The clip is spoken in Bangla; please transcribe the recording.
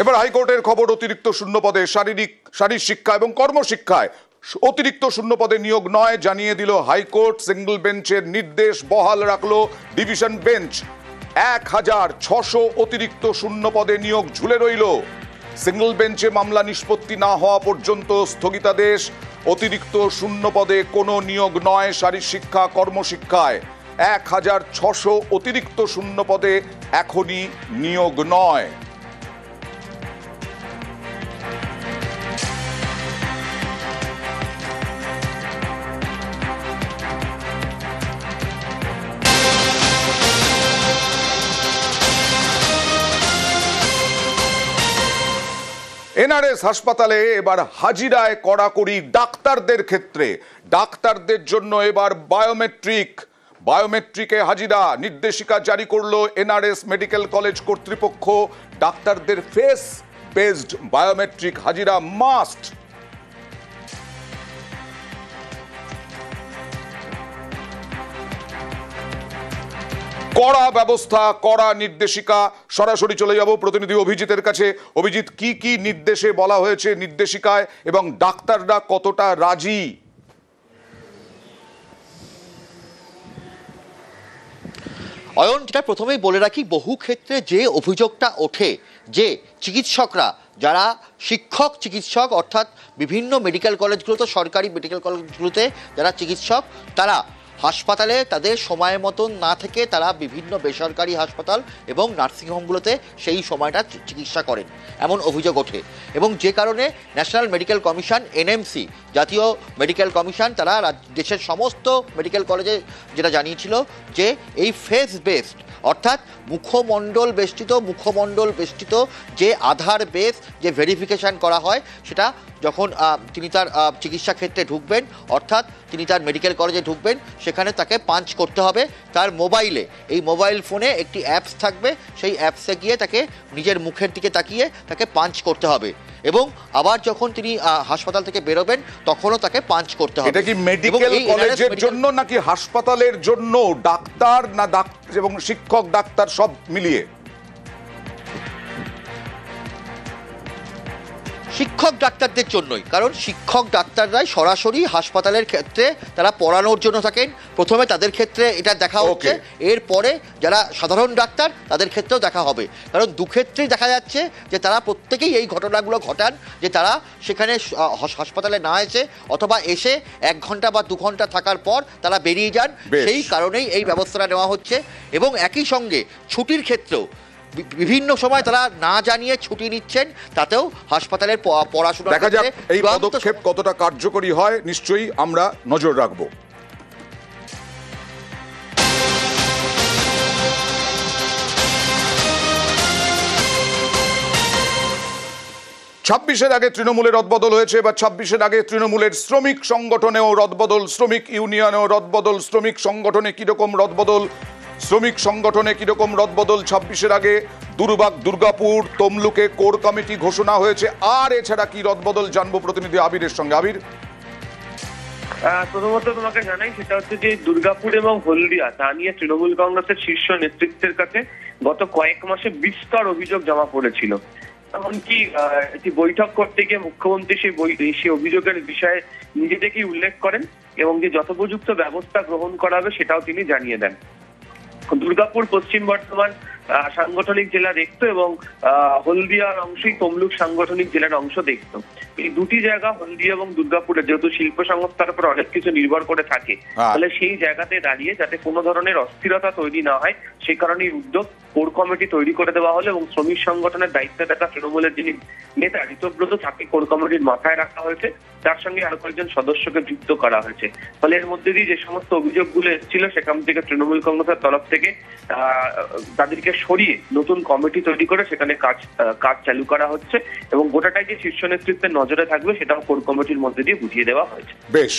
এবার হাইকোর্টের খবর, অতিরিক্ত শূন্যপদে শারীর শিক্ষা এবং কর্মশিক্ষায় অতিরিক্ত শূন্যপদে নিয়োগ নয় জানিয়ে দিল হাইকোর্ট। সিঙ্গল বেঞ্চের নির্দেশ বহাল রাখলো ডিভিশন বেঞ্চ। 1600 অতিরিক্ত শূন্যপদে নিয়োগ ঝুলে রইল। সিঙ্গল বেঞ্চে মামলা নিষ্পত্তি না হওয়া পর্যন্ত স্থগিতাদেশ। অতিরিক্ত শূন্যপদে কোনো নিয়োগ নয় শারীর শিক্ষা কর্মশিক্ষায়। 1600 অতিরিক্ত শূন্যপদে এখনই নিয়োগ নয়। এনআরএস হাসপাতালে এবার হাজিরায় কড়াকড়ি ডাক্তারদের ক্ষেত্রে। ডাক্তারদের জন্য এবার বায়োমেট্রিকে হাজিরা। নির্দেশিকা জারি করলো এনআরএস মেডিকেল কলেজ কর্তৃপক্ষ। ডাক্তারদের ফেস বেসড বায়োমেট্রিক হাজিরা মাস্ট। কড়া ব্যবস্থা, কড়া নির্দেশিকা। সরাসরি চলে যাব প্রতিনিধি অভিজিতের কাছে। অভিজিৎ, কি কি নির্দেশে বলা হয়েছে নির্দেশিকায় এবং ডাক্তাররা কতটা রাজি? অয়ন, যেটা প্রথমেই বলে রাখি, বহু ক্ষেত্রে যে অভিযোগটা ওঠে যে চিকিৎসকরা যারা শিক্ষক চিকিৎসক অর্থাৎ বিভিন্ন মেডিকেল কলেজগুলোতে, সরকারি মেডিকেল কলেজগুলোতে যারা চিকিৎসক, তারা হাসপাতালে তাদের সময় মতন না থেকে তারা বিভিন্ন বেসরকারি হাসপাতাল এবং নার্সিংহোমগুলোতে সেই সময়টা চিকিৎসা করেন, এমন অভিযোগ ওঠে। এবং যে কারণে ন্যাশনাল মেডিকেল কমিশন, এনএমসি, জাতীয় মেডিকেল কমিশন, তারা দেশের সমস্ত মেডিকেল কলেজে যেটা জানিয়েছিল যে এই ফেস বেসড অর্থাৎ মুখমণ্ডল বেষ্টিত যে আধার বেস যে ভেরিফিকেশান করা হয়, সেটা যখন তিনি তার চিকিৎসা ক্ষেত্রে ঢুকবেন অর্থাৎ তিনি তার মেডিকেল কলেজে ঢুকবেন, সেখানে তাকে পাঞ্চ করতে হবে তার মোবাইলে। এই মোবাইল ফোনে একটি অ্যাপস থাকবে, সেই অ্যাপসে গিয়ে তাকে নিজের মুখের দিকে তাকিয়ে তাকে পাঞ্চ করতে হবে এবং আবার যখন তিনি হাসপাতাল থেকে বেরোবেন তখনও তাকে পাঞ্চ করতে হবে। এটা কি মেডিকেল কলেজের জন্য নাকি হাসপাতালের জন্য? ডাক্তার না এবং শিক্ষক ডাক্তার সব মিলিয়ে? শিক্ষক ডাক্তারদের জন্যই, কারণ শিক্ষক ডাক্তাররাই সরাসরি হাসপাতালের ক্ষেত্রে তারা পড়ানোর জন্য থাকেন। প্রথমে তাদের ক্ষেত্রে এটা দেখা হচ্ছে, এরপরে যারা সাধারণ ডাক্তার তাদের ক্ষেত্রেও দেখা হবে। কারণ দুক্ষেত্রেই দেখা যাচ্ছে যে তারা প্রত্যেকেই এই ঘটনাগুলো ঘটান যে তারা সেখানে হাসপাতালে না এসে অথবা এসে 1 ঘন্টা বা 2 ঘন্টা থাকার পর তারা বেরিয়ে যান। সেই কারণেই এই ব্যবস্থাটা নেওয়া হচ্ছে। এবং একই সঙ্গে ছুটির ক্ষেত্রেও বিভিন্ন সময় তারা না জানিয়ে ছুটি নিচ্ছেন, তাতেও হাসপাতালের পড়াশোনা। দেখা যাক এই পদক্ষেপ কতটা কার্যকরী হয়, নিশ্চয়ই আমরা নজর রাখব। 26-এর আগে তৃণমূলের রদবদল হয়েছে, এবার 26-এর আগে তৃণমূলের শ্রমিক সংগঠনেও রদবদল, শ্রমিক ইউনিয়নেও রদবদল। শ্রমিক সংগঠনে কিরকম রদবদল? 26-এর আগে দুর্বাগ, দুর্গাপুর, তমলুকে কোর কমিটি ঘোষণা হয়েছে। আর এছাড়া কি রদবদল জানবো প্রতিনিধি আবিরের সঙ্গে। আবির, প্রথমত তোমাকে জানাই, সেটা হচ্ছে যে দুর্গাপুর এবং হলদিয়া, তা নিয়ে তৃণমূল কংগ্রেসের শীর্ষ নেতৃত্বের কাছে গত কয়েক মাসে বিস্তর অভিযোগ জমা পড়েছিল। এমনকি একটি বৈঠক করতে গিয়ে মুখ্যমন্ত্রী সেই অভিযোগের বিষয়ে নিজে থেকেই উল্লেখ করেন এবং যে যথোপযুক্ত ব্যবস্থা গ্রহণ করা হবে সেটাও তিনি জানিয়ে দেন। দুর্গাপুর পশ্চিম বর্ধমান সাংগঠনিক জেলা দেখতো এবং হলদিয়ার অংশই তমলুক সাংগঠনিক জেলার অংশ দেখতো। এই দুটি জায়গা, হলদিয়া এবং দুর্গাপুরে, যেহেতু শিল্প সংস্থার উপর অনেক কিছু নির্ভর করে থাকে, তাহলে সেই জায়গাতে দাঁড়িয়ে যাতে কোনো ধরনের অস্থিরতা তৈরি না হয় সেই কারণে উদ্যোগ কোর কমিটি তৈরি করে দেওয়া হলো এবং শ্রমিক সংগঠনের দায়িত্বে থাকা তৃণমূলের যিনি নেতা ঋতব্রত, তাকে কোর কমিটির মাথায় রাখা হয়েছে। তার সঙ্গে আরো কয়েকজন সদস্যকে যুক্ত করা হয়েছে। ফলে এর মধ্যে দিয়ে যে সমস্ত অভিযোগগুলো এসেছিল সেখান থেকে তৃণমূল কংগ্রেসের তরফ থেকে তাদেরকে সরিয়ে নতুন কমিটি তৈরি করে সেখানে কাজ চালু করা হচ্ছে এবং গোটাটাই যে শীর্ষ নেতৃত্বের নজরে থাকবে সেটাও কোর কমিটির মধ্যে দিয়ে বুঝিয়ে দেওয়া হয়েছে। বেশ।